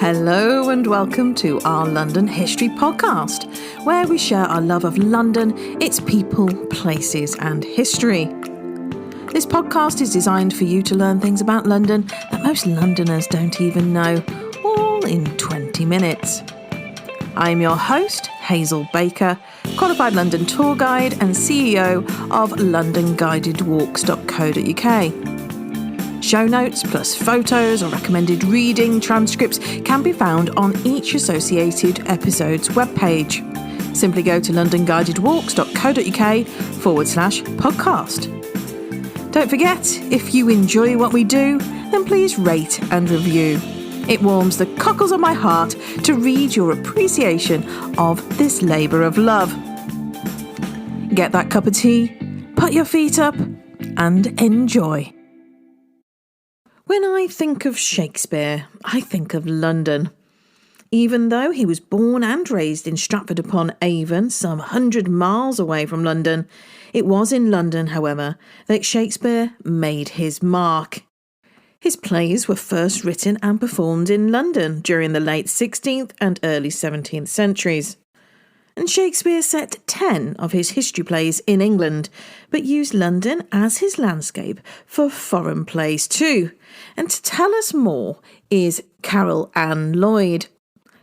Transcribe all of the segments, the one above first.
Hello and welcome to our London History Podcast, where we share our love of London, its people, places and history. This podcast is designed for you to learn things about London that most Londoners don't even know, all in 20 minutes. I'm your host, Hazel Baker, qualified London tour guide and CEO of londonguidedwalks.co.uk. Show notes plus photos or recommended reading transcripts can be found on each associated episode's webpage. Simply go to londonguidedwalks.co.uk/podcast. Don't forget, if you enjoy what we do, then please rate and review. It warms the cockles of my heart to read your appreciation of this labour of love. Get that cup of tea, put your feet up, and enjoy. When I think of Shakespeare, I think of London. Even though he was born and raised in Stratford-upon-Avon, some 100 miles away from London, it was in London, however, that Shakespeare made his mark. His plays were first written and performed in London during the late 16th and early 17th centuries. And Shakespeare set 10 of his history plays in England, but used London as his landscape for foreign plays too. And to tell us more is Carol Ann Lloyd.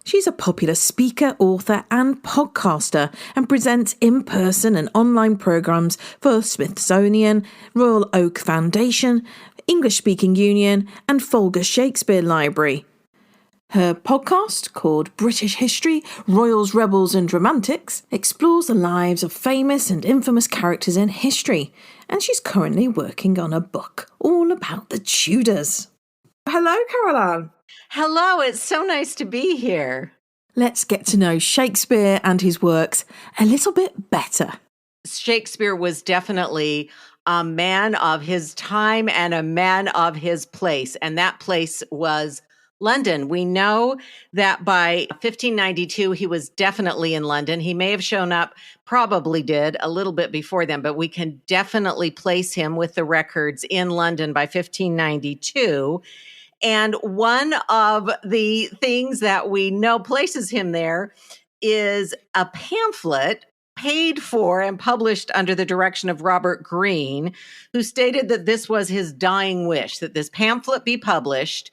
She's a popular speaker, author and podcaster and presents in-person and online programmes for Smithsonian, Royal Oak Foundation, English Speaking Union and Folger Shakespeare Library. Her podcast, called British History, Royals, Rebels and Romantics, explores the lives of famous and infamous characters in history, and she's currently working on a book all about the Tudors. Hello, Carol Ann. Hello, it's so nice to be here. Let's get to know Shakespeare and his works a little bit better. Shakespeare was definitely a man of his time and a man of his place, and that place was London. We know that by 1592, he was definitely in London. He may have shown up, probably did, a little bit before then, but we can definitely place him with the records in London by 1592. And one of the things that we know places him there is a pamphlet paid for and published under the direction of Robert Greene, who stated that this was his dying wish, that this pamphlet be published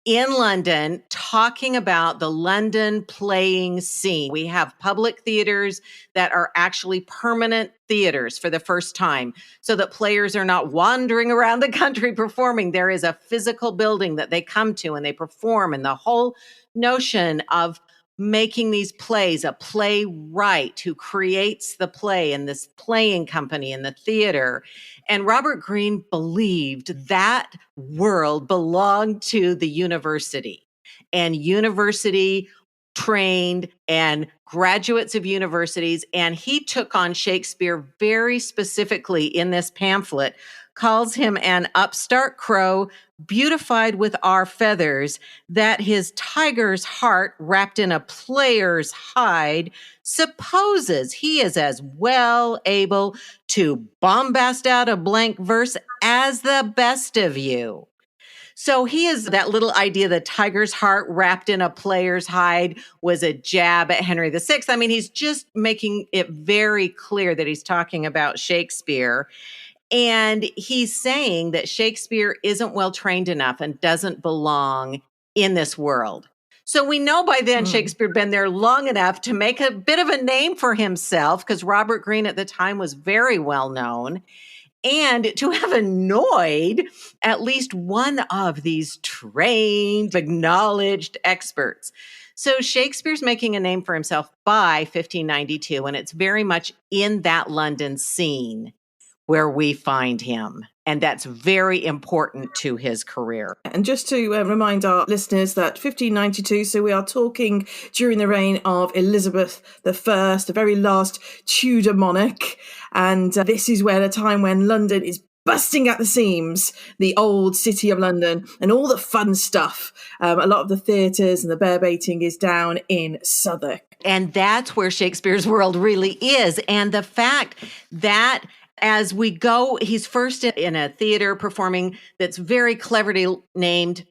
in London, talking about the London playing scene. We have public theaters that are actually permanent theaters for the first time, so that players are not wandering around the country performing. There is a physical building that they come to and they perform, and the whole notion of making these plays, a playwright who creates the play and this playing company in the theater. And Robert Greene believed that world belonged to the university, and university trained and graduates of universities. And he took on Shakespeare very specifically in this pamphlet, calls him an upstart crow, beautified with our feathers, that his tiger's heart wrapped in a player's hide supposes he is as well able to bombast out a blank verse as the best of you. So he is that little idea, the tiger's heart wrapped in a player's hide, was a jab at Henry VI. I mean, he's just making it very clear that he's talking about Shakespeare. And he's saying that Shakespeare isn't well trained enough and doesn't belong in this world. So we know by then Shakespeare had been there long enough to make a bit of a name for himself, because Robert Greene at the time was very well known, and to have annoyed at least one of these trained, acknowledged experts. So Shakespeare's making a name for himself by 1592, and it's very much in that London scene where we find him. And that's very important to his career. And just to remind our listeners that 1592, so we are talking during the reign of Elizabeth I, the very last Tudor monarch. And this is where the time when London is busting at the seams, the old city of London, and all the fun stuff. A lot of the theatres and the bear baiting is down in Southwark. And that's where Shakespeare's world really is. And the fact that as we go, he's first in a theater performing that's very cleverly named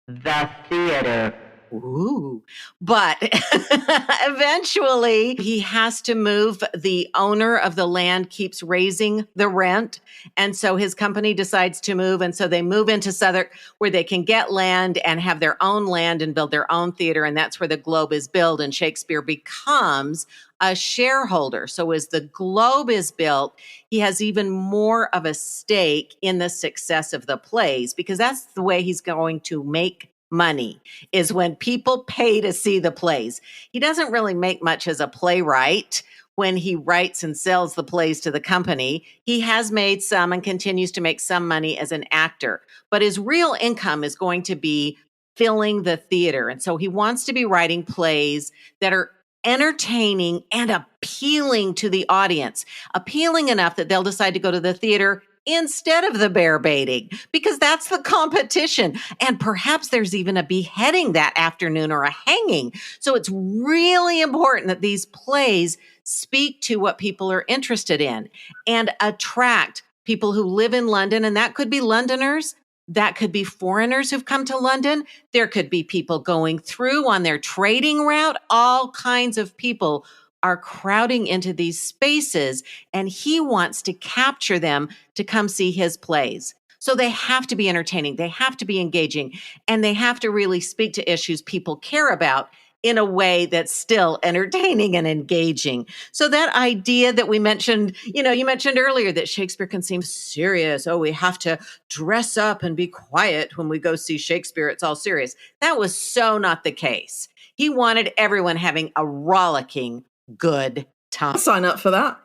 The Theater Ooh. But eventually he has to move. The owner of the land keeps raising the rent. And so his company decides to move. And so they move into Southwark where they can get land and have their own land and build their own theater. And that's where the Globe is built. And Shakespeare becomes a shareholder. So as the Globe is built, he has even more of a stake in the success of the plays, because that's the way he's going to make money, is when people pay to see the plays. He doesn't really make much as a playwright when he writes and sells the plays to the company. He has made some and continues to make some money as an actor, but his real income is going to be filling the theater. And so he wants to be writing plays that are entertaining and appealing to the audience, appealing enough that they'll decide to go to the theater instead of the bear baiting, because that's the competition. And perhaps there's even a beheading that afternoon or a hanging. So it's really important that these plays speak to what people are interested in and attract people who live in London. And that could be Londoners. That could be foreigners who've come to London. There could be people going through on their trading route. All kinds of people are crowding into these spaces, and he wants to capture them to come see his plays. So they have to be entertaining, they have to be engaging, and they have to really speak to issues people care about in a way that's still entertaining and engaging. So that idea that we mentioned, you mentioned earlier that Shakespeare can seem serious. Oh, we have to dress up and be quiet when we go see Shakespeare. It's all serious. That was so not the case. He wanted everyone having a rollicking good time. I'll sign up for that.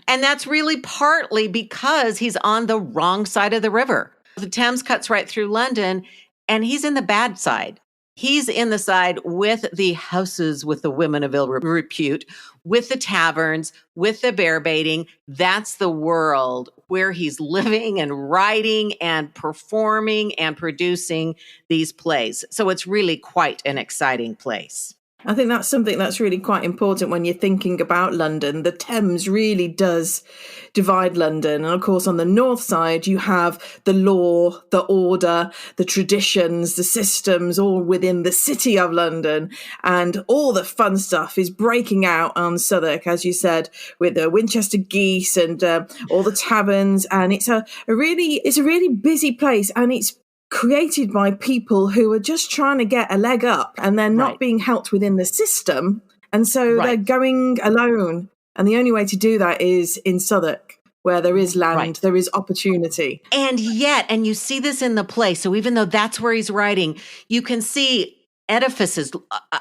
And that's really partly because he's on the wrong side of the river. The Thames cuts right through London, and he's in the bad side. He's in the side with the houses, with the women of ill repute, with the taverns, with the bear baiting. That's the world where he's living and writing and performing and producing these plays. So it's really quite an exciting place. I think that's something that's really quite important when you're thinking about London. The Thames really does divide London. And of course, on the north side, you have the law, the order, the traditions, the systems, all within the city of London. And all the fun stuff is breaking out on Southwark, as you said, with the Winchester geese and all the taverns. And it's a really busy place. And it's created by people who are just trying to get a leg up, and they're not being helped within the system. And so they're going alone. And the only way to do that is in Southwark, where there is land, there is opportunity. And you see this in the play. So even though that's where he's writing, you can see edifices,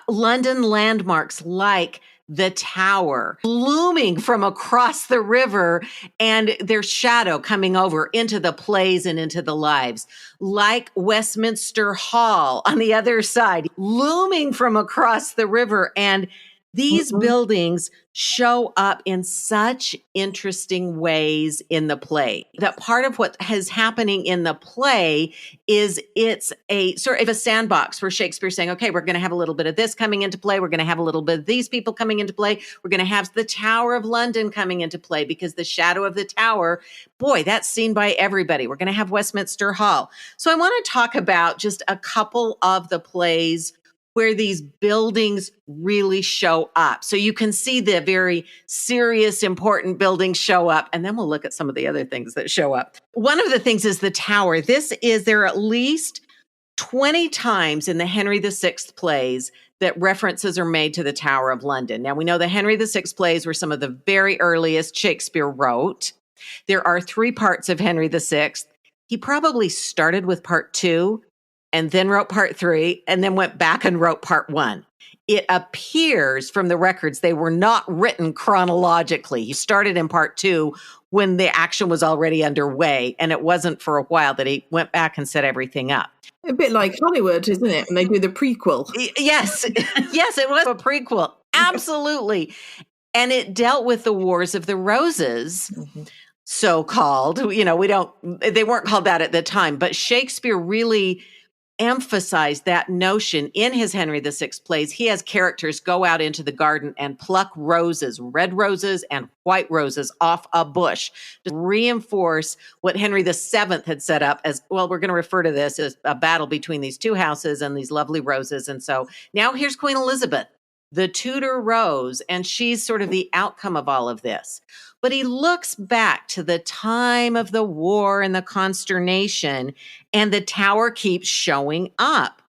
London landmarks like the Tower looming from across the river, and their shadow coming over into the plays and into the lives, like Westminster Hall on the other side, looming from across the river. And these buildings show up in such interesting ways in the play. That part of what is happening in the play is it's a sort of a sandbox where Shakespeare's saying, okay, we're going to have a little bit of this coming into play. We're going to have a little bit of these people coming into play. We're going to have the Tower of London coming into play, because the shadow of the tower, boy, that's seen by everybody. We're going to have Westminster Hall. So I want to talk about just a couple of the plays where these buildings really show up. So you can see the very serious, important buildings show up, and then we'll look at some of the other things that show up. One of the things is the Tower. There are at least 20 times in the Henry VI plays that references are made to the Tower of London. Now, we know the Henry VI plays were some of the very earliest Shakespeare wrote. There are 3 parts of Henry VI. He probably started with part 2, and then wrote part 3, and then went back and wrote part 1. It appears from the records they were not written chronologically. He started in part 2 when the action was already underway, and it wasn't for a while that he went back and set everything up. A bit like Hollywood, isn't it? When they do the prequel. Yes. Yes, it was a prequel. Absolutely. And it dealt with the Wars of the Roses. So-called, they weren't called that at the time, but Shakespeare really emphasize that notion in his Henry VI plays. He has characters go out into the garden and pluck roses, red roses and white roses off a bush to reinforce what Henry VII had set up as, well, we're going to refer to this as a battle between these two houses and these lovely roses. And so now here's Queen Elizabeth, the Tudor rose, and she's sort of the outcome of all of this. But he looks back to the time of the war and the consternation, and the tower keeps showing up.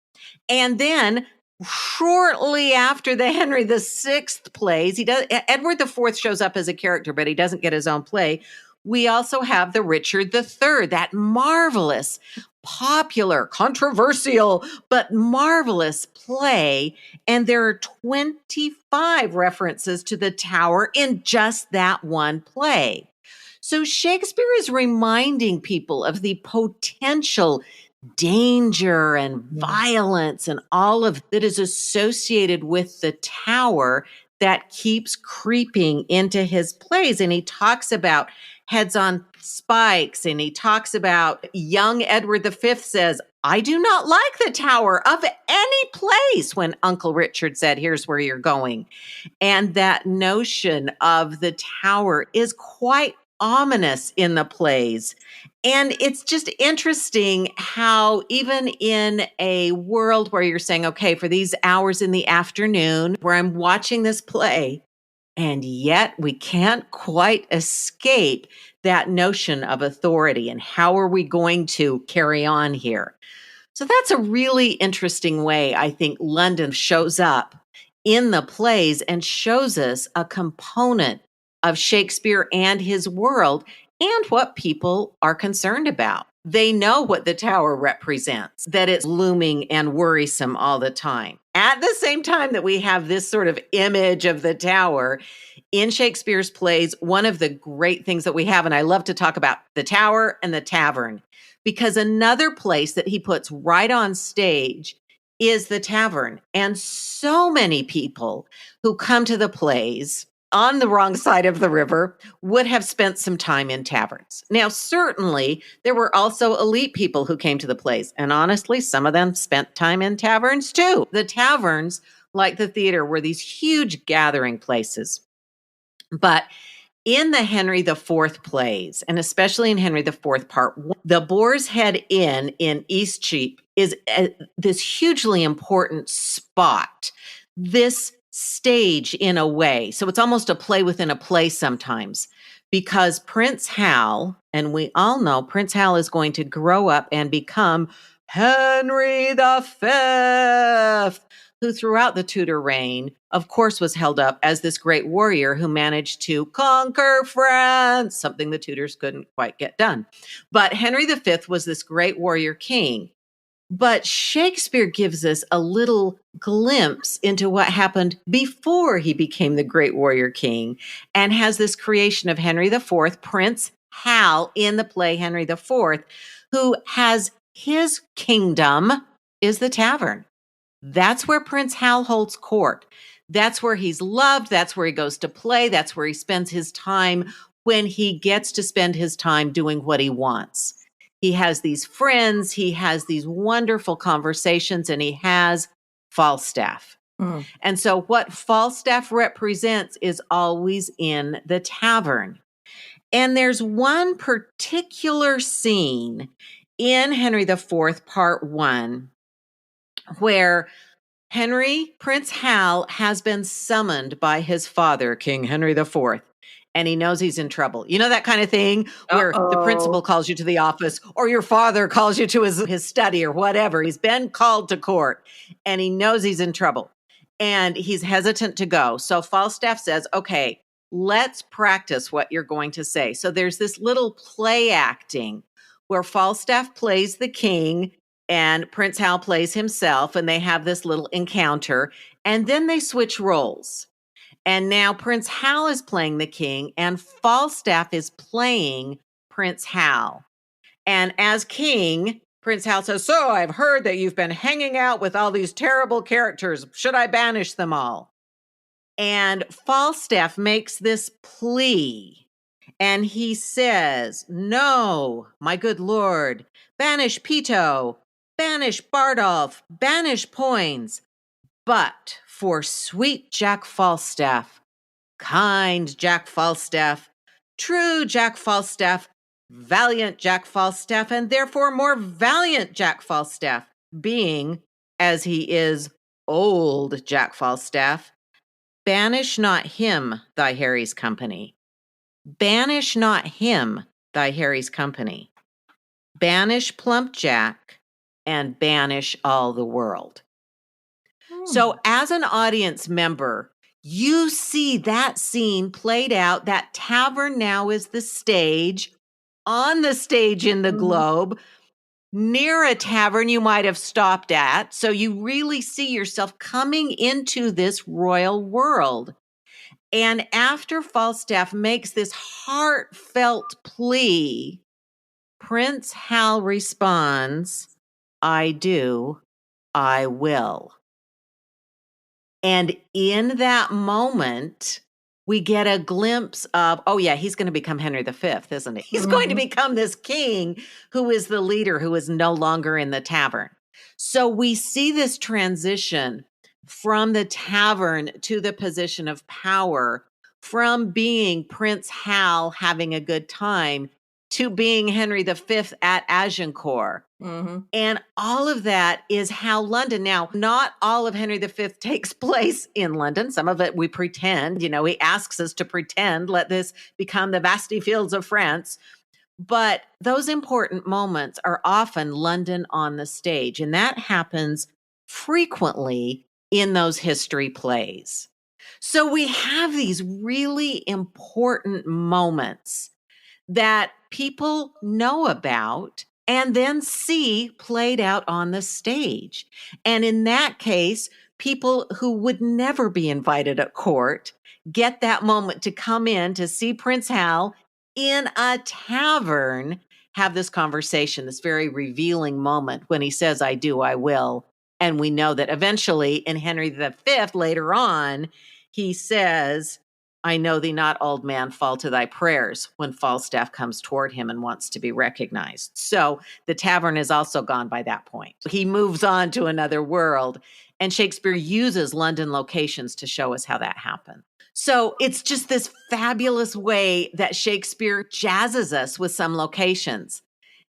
And then shortly after the Henry VI plays, Edward IV shows up as a character, but he doesn't get his own play. We also have the Richard III, that marvelous, popular, controversial, but marvelous play. And there are 25 references to the tower in just that one play. So Shakespeare is reminding people of the potential danger and violence and all of that is associated with the tower that keeps creeping into his plays. And he talks about heads on spikes, and he talks about young Edward V says, I do not like the tower of any place, when Uncle Richard said, here's where you're going. And that notion of the tower is quite ominous in the plays. And it's just interesting how even in a world where you're saying, okay, for these hours in the afternoon where I'm watching this play, and yet we can't quite escape that notion of authority and how are we going to carry on here? So that's a really interesting way, I think, London shows up in the plays and shows us a component of Shakespeare and his world and what people are concerned about. They know what the tower represents, that it's looming and worrisome all the time. At the same time that we have this sort of image of the tower in Shakespeare's plays, one of the great things that we have, and I love to talk about the tower and the tavern, because another place that he puts right on stage is the tavern. And so many people who come to the plays on the wrong side of the river would have spent some time in taverns. Now, certainly, there were also elite people who came to the plays. And honestly, some of them spent time in taverns too. The taverns, like the theater, were these huge gathering places. But in the Henry IV plays, and especially in Henry IV Part 1, the Boar's Head Inn in Eastcheap is this hugely important spot. This stage in a way. So it's almost a play within a play sometimes, because Prince Hal, and we all know Prince Hal is going to grow up and become Henry V, who throughout the Tudor reign, of course, was held up as this great warrior who managed to conquer France, something the Tudors couldn't quite get done. But Henry V was this great warrior king. But Shakespeare gives us a little glimpse into what happened before he became the great warrior king, and has this creation of Henry IV, Prince Hal, in the play Henry IV, who has his kingdom is the tavern. That's where Prince Hal holds court. That's where he's loved. That's where he goes to play. That's where he spends his time when he gets to spend his time doing what he wants. He has these friends, he has these wonderful conversations, and he has Falstaff. And so what Falstaff represents is always in the tavern. And there's one particular scene in Henry IV Part 1 where Prince Hal has been summoned by his father, King Henry IV. And he knows he's in trouble. You know that kind of thing where the principal calls you to the office or your father calls you to his study or whatever. He's been called to court and he knows he's in trouble and he's hesitant to go. So Falstaff says, okay, let's practice what you're going to say. So there's this little play acting where Falstaff plays the king and Prince Hal plays himself, and they have this little encounter, and then they switch roles. And now Prince Hal is playing the king and Falstaff is playing Prince Hal. And as king, Prince Hal says, so I've heard that you've been hanging out with all these terrible characters. Should I banish them all? And Falstaff makes this plea. And he says, no, my good lord, banish Peto, banish Bardolph, banish Poins. But for sweet Jack Falstaff, kind Jack Falstaff, true Jack Falstaff, valiant Jack Falstaff, and therefore more valiant Jack Falstaff, being, as he is, old Jack Falstaff, banish not him thy Harry's company. Banish not him thy Harry's company. Banish plump Jack, and banish all the world. So as an audience member, you see that scene played out. That tavern now is the stage, on the stage in the Globe, near a tavern you might have stopped at. So you really see yourself coming into this royal world. And after Falstaff makes this heartfelt plea, Prince Hal responds, I do, I will. And in that moment, we get a glimpse of, oh yeah, he's going to become Henry V, isn't he? He's going to become this king who is the leader, who is no longer in the tavern. So we see this transition from the tavern to the position of power, from being Prince Hal having a good time to being Henry V at Agincourt. And all of that is how London, now, not all of Henry V takes place in London. Some of it we pretend, he asks us to pretend, let this become the vasty fields of France. But those important moments are often London on the stage. And that happens frequently in those history plays. So we have these really important moments that people know about and then see played out on the stage. And in that case, people who would never be invited at court get that moment to come in to see Prince Hal in a tavern have this conversation, this very revealing moment when he says, I do, I will. And we know that eventually in Henry V, later on, he says, I know thee not, old man, fall to thy prayers, when Falstaff comes toward him and wants to be recognized. So the tavern is also gone by that point. He moves on to another world, and Shakespeare uses London locations to show us how that happened. So it's just this fabulous way that Shakespeare jazzes us with some locations.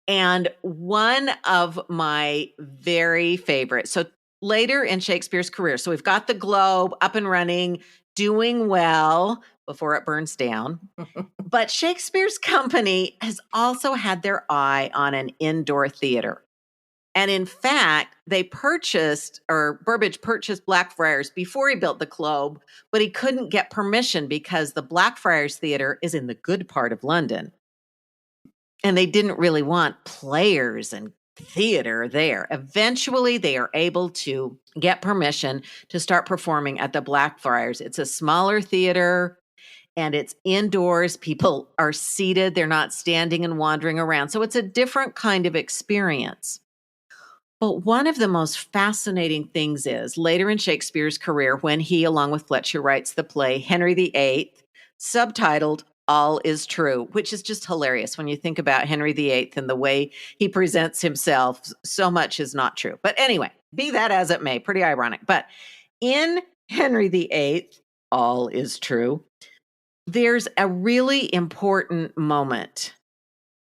And one of my very favorites, so later in Shakespeare's career, so we've got the Globe up and running, doing well before it burns down. But Shakespeare's company has also had their eye on an indoor theater. And in fact, Burbage purchased Blackfriars before he built the Globe, but he couldn't get permission because the Blackfriars Theater is in the good part of London. And they didn't really want players and theater there. Eventually, they are able to get permission to start performing at the Blackfriars. It's a smaller theater and it's indoors. People are seated. They're not standing and wandering around. So it's a different kind of experience. But one of the most fascinating things is later in Shakespeare's career, when he, along with Fletcher, writes the play Henry VIII, subtitled All is True, which is just hilarious when you think about Henry VIII and the way he presents himself. So much is not true. But anyway, be that as it may, pretty ironic. But in Henry VIII, All is True, there's a really important moment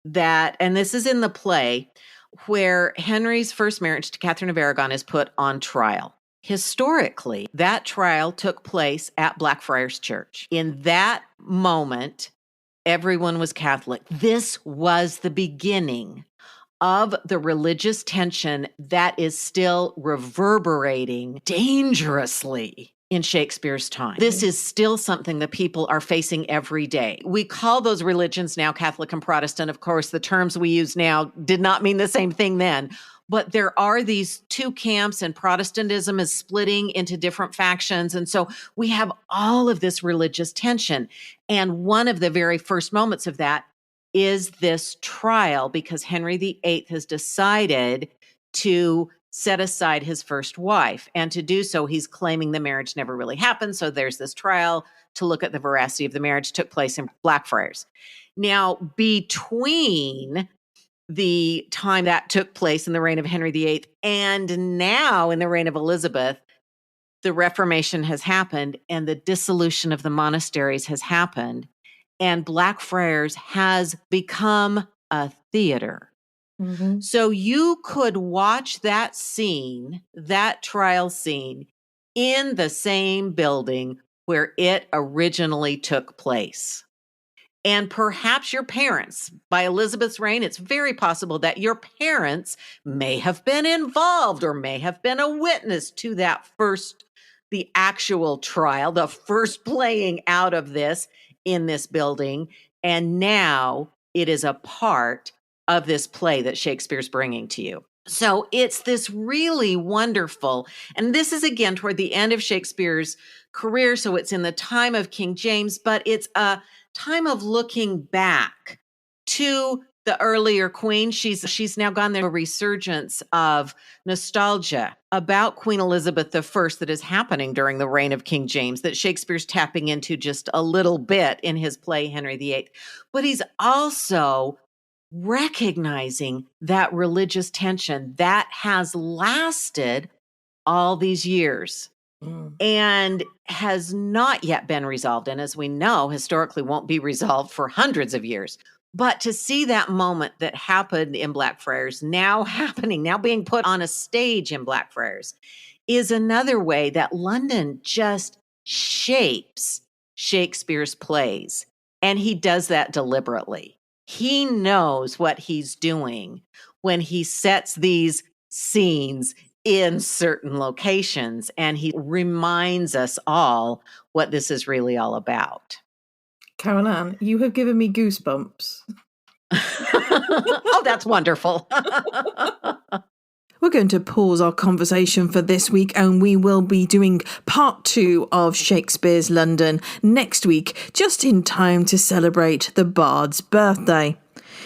and this is in the play, where Henry's first marriage to Catherine of Aragon is put on trial. Historically, that trial took place at Blackfriars Church. In that moment, everyone was Catholic. This was the beginning of the religious tension that is still reverberating dangerously in Shakespeare's time. This is still something that people are facing every day. We call those religions now Catholic and Protestant. Of course, the terms we use now did not mean the same thing then. But there are these two camps, and Protestantism is splitting into different factions. And so we have all of this religious tension. And one of the very first moments of that is this trial, because Henry VIII has decided to set aside his first wife. And to do so, he's claiming the marriage never really happened. So there's this trial to look at the veracity of the marriage. Took place in Blackfriars. Now, between the time that took place in the reign of Henry VIII. And now in the reign of Elizabeth, the Reformation has happened and the dissolution of the monasteries has happened. And Blackfriars has become a theater. Mm-hmm. So you could watch that scene, that trial scene, in the same building where it originally took place. And perhaps your parents, by Elizabeth's reign, it's very possible that your parents may have been involved or may have been a witness to the actual trial, the first playing out of this in this building. And now it is a part of this play that Shakespeare's bringing to you. So it's this really wonderful, and this is again toward the end of Shakespeare's career. So it's in the time of King James, but it's a time of looking back to the earlier queen. She's now gone there, a resurgence of nostalgia about Queen Elizabeth I that is happening during the reign of King James, that Shakespeare's tapping into just a little bit in his play Henry VIII. But he's also recognizing that religious tension that has lasted all these years and has not yet been resolved. And as we know, historically won't be resolved for hundreds of years. But to see that moment that happened in Blackfriars now being put on a stage in Blackfriars, is another way that London just shapes Shakespeare's plays. And he does that deliberately. He knows what he's doing when he sets these scenes in certain locations, and he reminds us all what this is really all about. Carol Ann, you have given me goosebumps. Oh, that's wonderful. We're going to pause our conversation for this week, and we will be doing part 2 of Shakespeare's London next week, just in time to celebrate the Bard's birthday.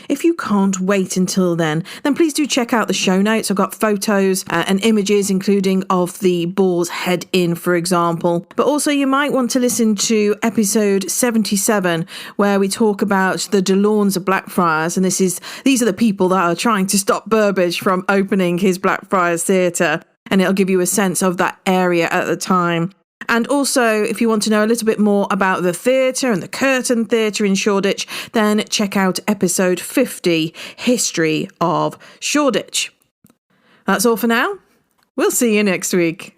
If you can't wait until then please do check out the show notes. I've got photos and images, including of the Boar's Head Inn, for example. But also you might want to listen to episode 77, where we talk about the DeLawns of Blackfriars. And these are the people that are trying to stop Burbage from opening his Blackfriars Theatre. And it'll give you a sense of that area at the time. And also, if you want to know a little bit more about the theatre and the Curtain Theatre in Shoreditch, then check out episode 50, History of Shoreditch. That's all for now. We'll see you next week.